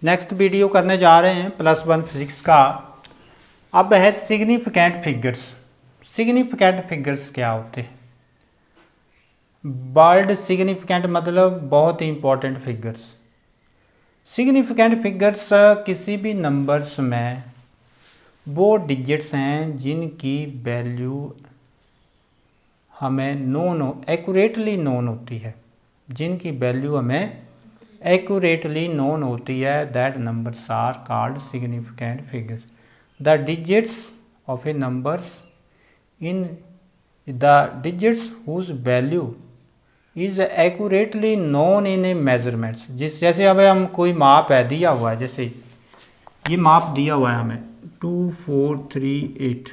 Next video करने जा रहे हैं +1 फिजिक्स का। अब है सिग्निफिकेंट फिगर्स। सिग्निफिकेंट फिगर्स क्या होते हैं? वर्ड सिग्निफिकेंट मतलब बहुत ही इंपॉर्टेंट फिगर्स। सिग्निफिकेंट फिगर्स किसी भी नंबर्स में वो डिजिट्स हैं जिनकी वैल्यू हमें एक्यूरेटली नोन होती है, जिनकी वैल्यू हमें एक्यूरेटली नोन होती है। That numbers are called significant figures. The digits of a numbers in the digits whose value is accurately known in a measurements. जैसे अब हम कोई माप है दिया हुआ है, जैसे ये माप दिया हुआ है हमें 2438,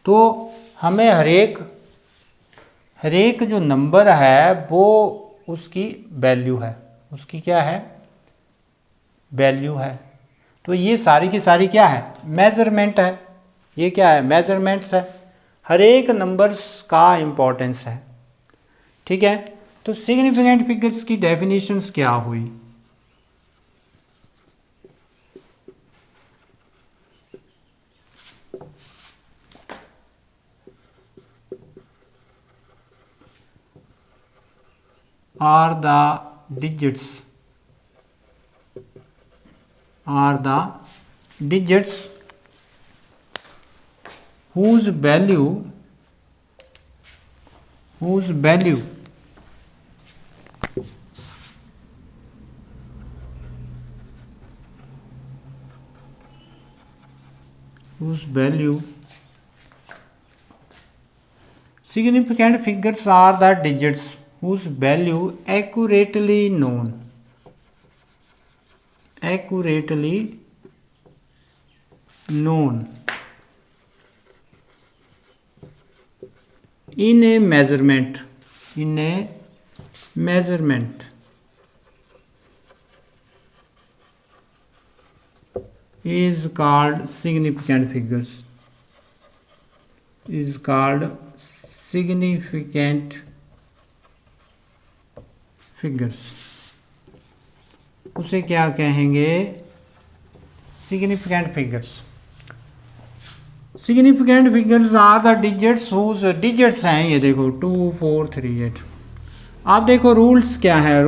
तो हमें हर एक जो नंबर है वो उसकी वैल्यू है, उसकी क्या है? वैल्यू है। तो ये सारी की सारी क्या है? मेजरमेंट है। ये क्या है? मेजरमेंट्स है। हर एक नंबर्स का इंपॉर्टेंस है, ठीक है। तो सिग्निफिकेंट फिगर्स की डेफिनेशंस क्या हुई? are the digits whose value significant figures are the digits whose value accurately known in a measurement is called significant figures. उसे क्या कहेंगे? Significant figures. Significant figures are the digits whose digits हैं, ये देखो 2438। आप देखो रूल्स क्या है,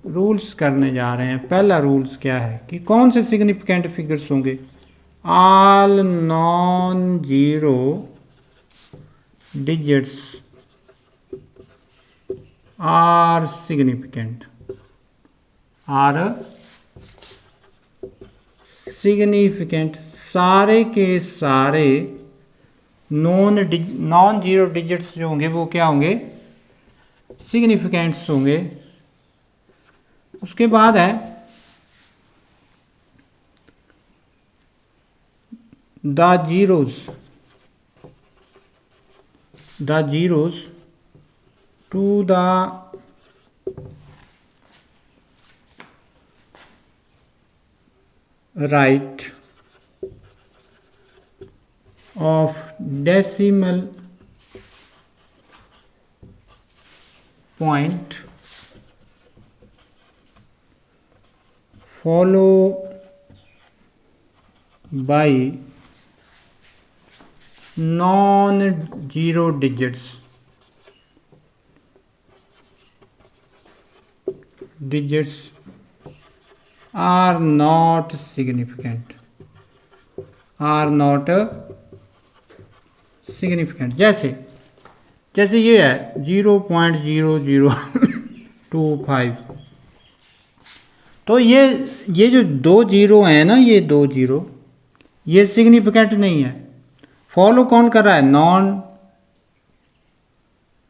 रूल्स करने जा रहे हैं। पहला रूल्स क्या है कि कौन से सिग्निफिकेंट फिगर्स होंगे? All non zero digits are significant. सारे के सारे नॉन जीरो डिजिट्स जो होंगे वो क्या होंगे? सिग्निफिकेंट्स होंगे। उसके बाद है the zeros to the right of decimal point follow by non-zero digits are not significant। जैसे ये है 0.0025, तो ये जो दो जीरो हैं ना, ये दो जीरो, ये सिग्निफिकेंट नहीं है। फॉलो कौन कर रहा है?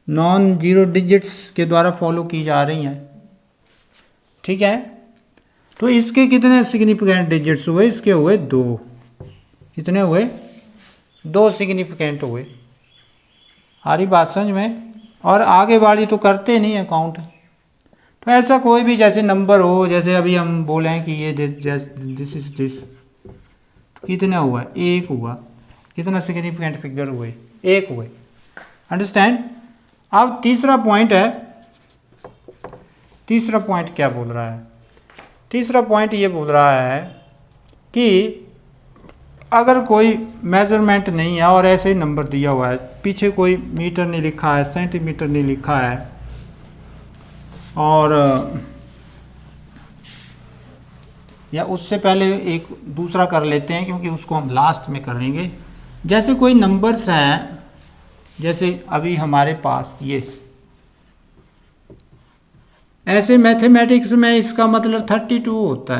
नॉन जीरो डिजिट्स के द्वारा फॉलो की जा रही हैं, ठीक है। तो इसके कितने सिग्निफिकेंट डिजिट्स हुए? इसके हुए 2। कितने हुए? 2 सिग्निफिकेंट हुए। आ रही बात समझ में? और आगे वाली तो करते नहीं है काउंट। तो ऐसा कोई भी जैसे नंबर हो, जैसे अभी हम बोलें कि ये दिस इज दिस, तो कितने हुआ? 1 हुआ। कितना सिग्निफिकेंट फिगर हुए? 1 हुए। अंडरस्टैंड? अब तीसरा पॉइंट है, तीसरा पॉइंट क्या बोल रहा है? तीसरा पॉइंट ये बोल रहा है कि अगर कोई मेजरमेंट नहीं है और ऐसे ही नंबर दिया हुआ है, पीछे कोई मीटर नहीं लिखा है, सेंटीमीटर नहीं लिखा है, और या उससे पहले एक दूसरा कर लेते हैं क्योंकि उसको हम लास्ट में करेंगे। जैसे कोई नंबर्स हैं, जैसे अभी हमारे पास ये, ऐसे मैथमेटिक्स में इसका मतलब 32 होता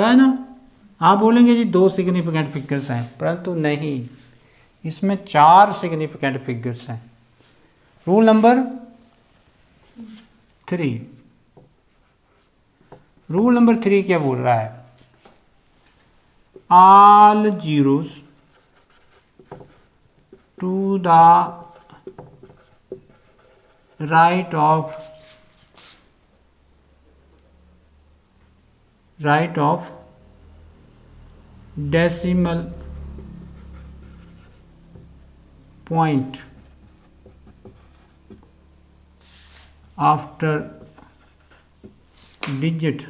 है ना। आप बोलेंगे जी 2 सिग्निफिकेंट फिगर्स हैं, परंतु नहीं, इसमें 4 सिग्निफिकेंट फिगर्स हैं। रूल नंबर 3, रूल नंबर 3 क्या बोल रहा है? all zeros to the right of decimal point after digit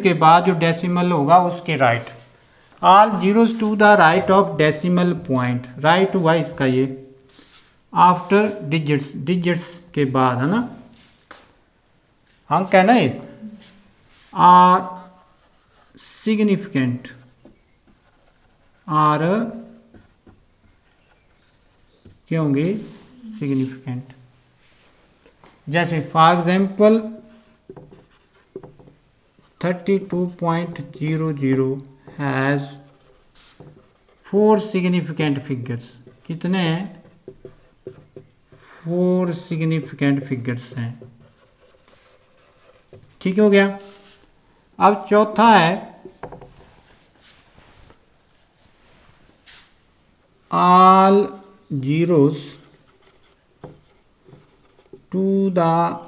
के बाद जो डेसिमल होगा उसके right. All zeros to the right of decimal point, right हुआ इसका ये, आफ्टर डिजिट्स के बाद, है ना, अंक है ना ये, आर सिग्निफिकेंट, आर क्या होंगे? सिग्निफिकेंट। जैसे for example 32.00 has 4 significant figures. कितने हैं? 4 सिग्निफिकेंट फिगर्स हैं। ठीक हो गया। अब चौथा है all zeros to the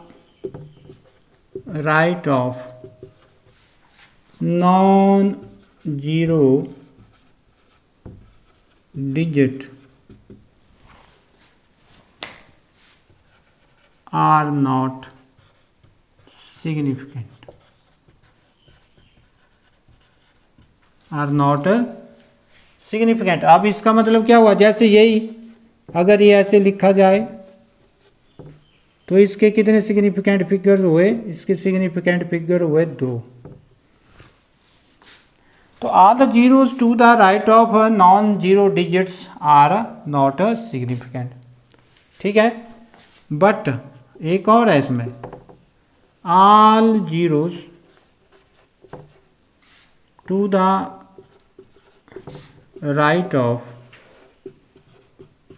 right of non-zero digit are not significant, are not significant। अब इसका मतलब क्या हुआ? जैसे यही अगर ये ऐसे लिखा जाए तो इसके कितने सिग्निफिकेंट फिगर हुए? इसके सिग्निफिकेंट फिगर हुए 2। तो all the zeros to the right of non zero digits are not significant. ठीक है, बट एक और है इसमें, all zeros to the right of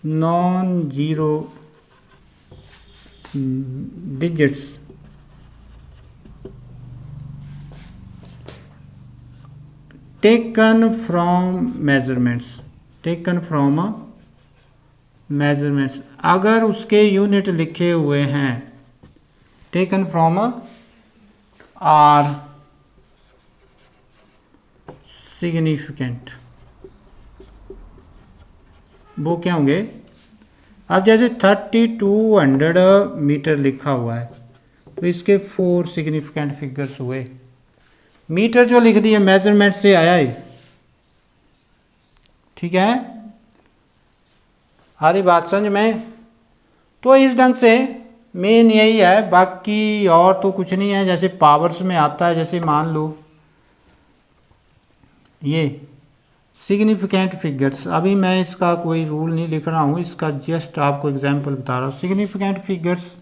non zero digits taken from measurements, अगर उसके यूनिट लिखे हुए हैं, टेकन फ्रॉम आर सिग्निफिकेंट, वो क्या होंगे? अब जैसे 3200 मीटर लिखा हुआ है तो इसके 4 सिग्निफिकेंट फिगर्स हुए। मीटर जो लिख दिया मेजरमेंट से आया ही। ठीक है, हरी बात समझ में? तो इस ढंग से मेन यही है, बाकी और तो कुछ नहीं है। जैसे पावर्स में आता है, जैसे मान लो ये सिग्निफिकेंट फिगर्स, अभी मैं इसका कोई रूल नहीं लिख रहा हूँ, इसका जस्ट आपको एग्जांपल बता रहा हूँ। सिग्निफिकेंट फिगर्स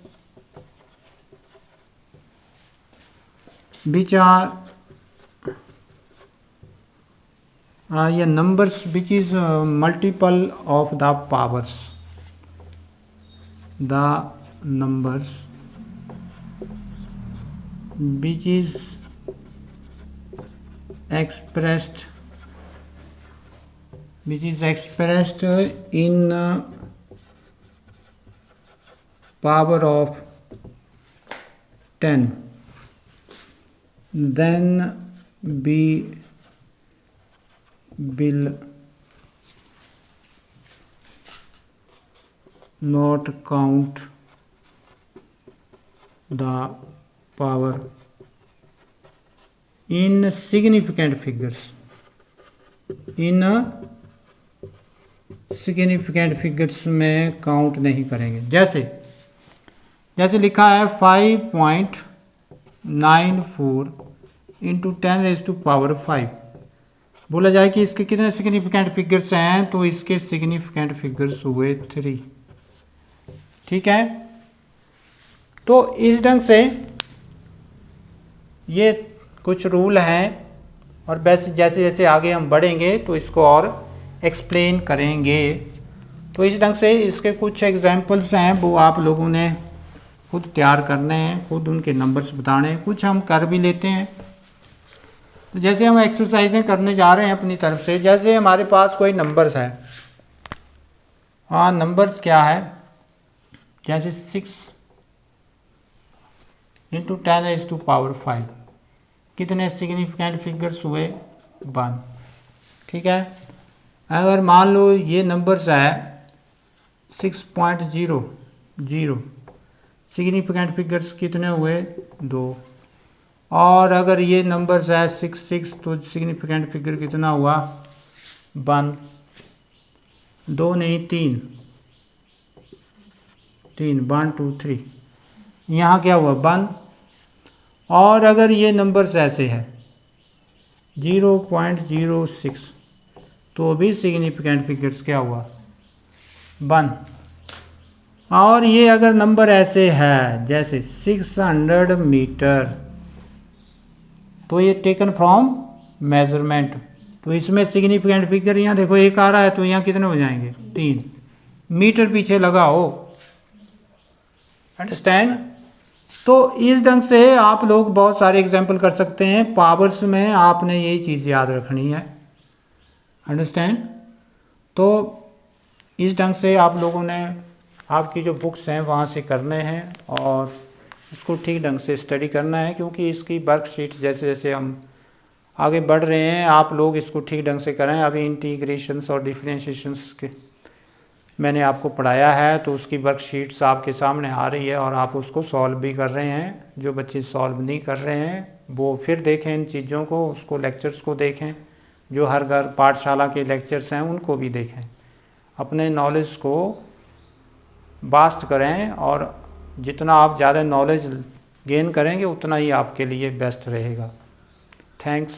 विच आर ये numbers which is multiple of the powers, the numbers which is expressed in power of 10, then we will not count the power in significant figures, in significant figures में count नहीं करेंगे। जैसे लिखा है 5.94 into 10⁵ बोला जाए कि इसके कितने सिग्निफिकेंट फिगर्स हैं, तो इसके सिग्निफिकेंट फिगर्स हुए 3। ठीक है, तो इस ढंग से ये कुछ रूल हैं, और जैसे जैसे आगे हम बढ़ेंगे तो इसको और एक्सप्लेन करेंगे। तो इस ढंग से इसके कुछ एग्जांपल्स हैं, वो आप लोगों ने खुद तैयार करने हैं, खुद उनके नंबर्स बताने हैं, कुछ हम कर भी लेते हैं। तो जैसे हम एक्सरसाइजें करने जा रहे हैं अपनी तरफ से, जैसे हमारे पास कोई नंबर्स है, हाँ नंबर्स क्या है, जैसे 6 इंटू 10⁵ कितने सिग्निफिकेंट फिगर्स हुए 1। ठीक है, अगर मान लो ये नंबर्स है 6.00 सिग्निफिकेंट फिगर्स कितने हुए 2, और अगर ये नंबर्स है 66 तो सिग्निफिकेंट फिगर कितना हुआ 1, 2 नहीं 3, 1 2 3, यहाँ क्या हुआ 1। और अगर ये नंबर्स ऐसे है 0.06 तो भी सिग्निफिकेंट फिगर्स क्या हुआ 1। और ये अगर नंबर ऐसे है जैसे 600 मीटर, तो ये टेकन फ्रॉम मेजरमेंट, तो इसमें सिग्निफिकेंट फिगर यहाँ देखो 1 आ रहा है, तो यहाँ कितने हो जाएंगे 3 मीटर पीछे लगाओ। अंडरस्टैंड। तो इस ढंग से आप लोग बहुत सारे एग्जाम्पल कर सकते हैं। पावर्स में आपने यही चीज़ याद रखनी है। अंडरस्टैंड। तो इस ढंग से आप लोगों ने आपकी जो बुक्स हैं वहाँ से करने हैं और इसको ठीक ढंग से स्टडी करना है, क्योंकि इसकी वर्कशीट जैसे जैसे हम आगे बढ़ रहे हैं आप लोग इसको ठीक ढंग से करें। अभी इंटीग्रेशंस और डिफरेंशिएशंस के मैंने आपको पढ़ाया है, तो उसकी वर्कशीट्स आपके सामने आ रही है और आप उसको सॉल्व भी कर रहे हैं। जो बच्चे सॉल्व नहीं कर रहे हैं वो फिर देखें इन चीज़ों को, उसको लेक्चर्स को देखें, जो हर घर पाठशाला के लेक्चर्स हैं उनको भी देखें, अपने नॉलेज को वास्ट करें, और जितना आप ज़्यादा नॉलेज गेन करेंगे उतना ही आपके लिए बेस्ट रहेगा। थैंक्स।